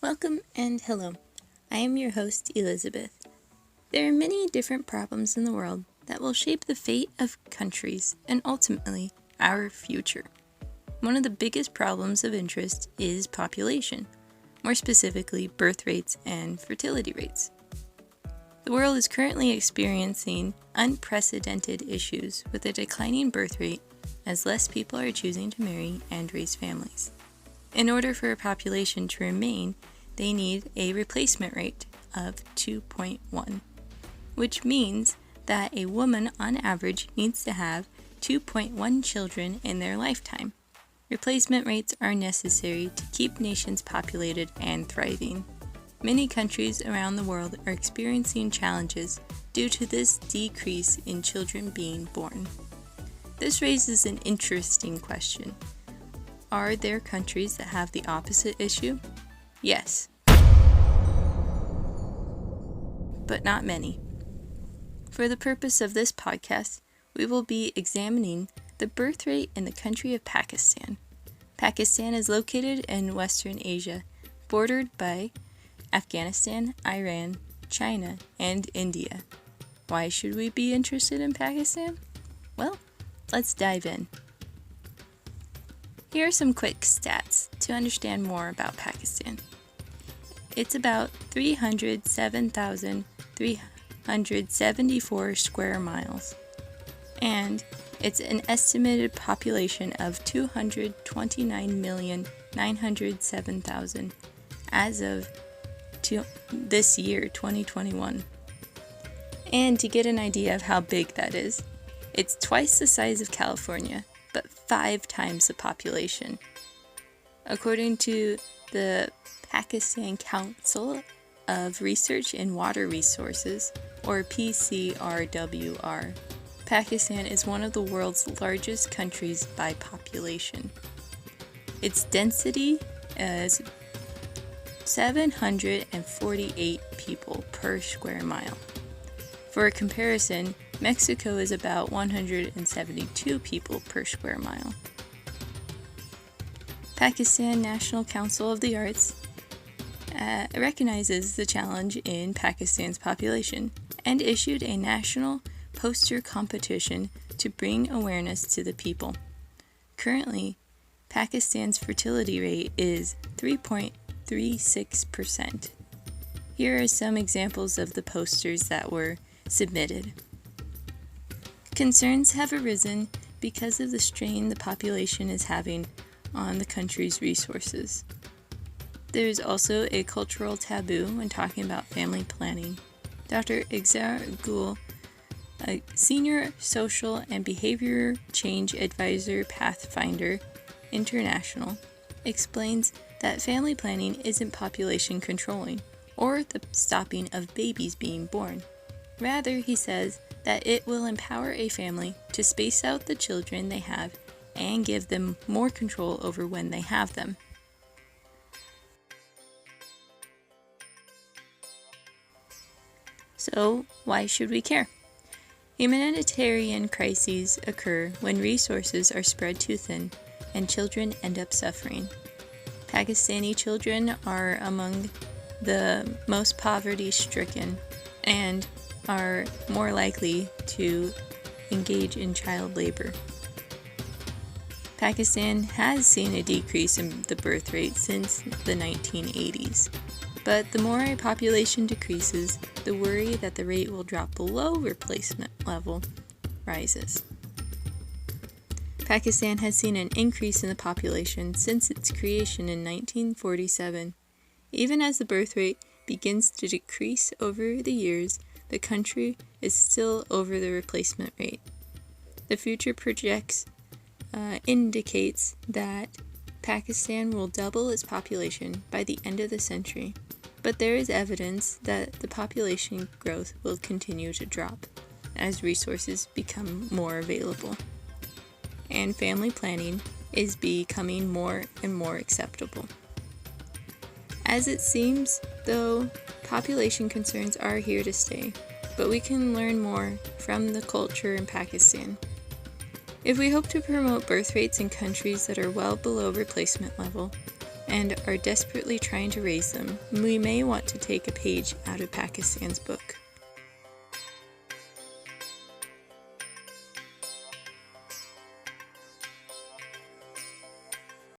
Welcome and hello. I am your host, Elizabeth. There are many different problems in the world that will shape the fate of countries and ultimately our future. One of the biggest problems of interest is population, more specifically birth rates and fertility rates. The world is currently experiencing unprecedented issues with a declining birth rate as less people are choosing to marry and raise families. In order for a population to remain, they need a replacement rate of 2.1, which means that a woman on average needs to have 2.1 children in their lifetime. Replacement rates are necessary to keep nations populated and thriving. Many countries around the world are experiencing challenges due to this decrease in children being born. This raises an interesting question. Are there countries that have the opposite issue? Yes, but not many. For the purpose of this podcast, we will be examining the birth rate in the country of Pakistan. Pakistan is located in Western Asia, bordered by Afghanistan, Iran, China, and India. Why should we be interested in Pakistan? Well, let's dive in. Here are some quick stats to understand more about Pakistan. It's about 307,374 square miles, and it's an estimated population of 229,907,000 as of this year, 2021. And to get an idea of how big that is, it's twice the size of California, but 5 times the population. According to the Pakistan Council of Research in Water Resources, or PCRWR, Pakistan is one of the world's largest countries by population. Its density is 748 people per square mile. For a comparison, Mexico is about 172 people per square mile. Pakistan National Council of the Arts recognizes the challenge in Pakistan's population and issued a national poster competition to bring awareness to the people. Currently, Pakistan's fertility rate is 3.36%. Here are some examples of the posters that were submitted. Concerns have arisen because of the strain the population is having on the country's resources. There is also a cultural taboo when talking about family planning. Dr. Iqzar Gul, a senior social and behavior change advisor Pathfinder International, explains that family planning isn't population controlling or the stopping of babies being born. Rather, he says that it will empower a family to space out the children they have and give them more control over when they have them. So, why should we care? Humanitarian crises occur when resources are spread too thin and children end up suffering. Pakistani children are among the most poverty-stricken and are more likely to engage in child labor. Pakistan has seen a decrease in the birth rate since the 1980s, but the more a population decreases, the worry that the rate will drop below replacement level rises. Pakistan has seen an increase in the population since its creation in 1947. Even as the birth rate begins to decrease over the years, the country is still over the replacement rate. The future projects indicates that Pakistan will double its population by the end of the century, but there is evidence that the population growth will continue to drop as resources become more available, and family planning is becoming more and more acceptable. As it seems, though, population concerns are here to stay, but we can learn more from the culture in Pakistan. If we hope to promote birth rates in countries that are well below replacement level and are desperately trying to raise them, we may want to take a page out of Pakistan's book.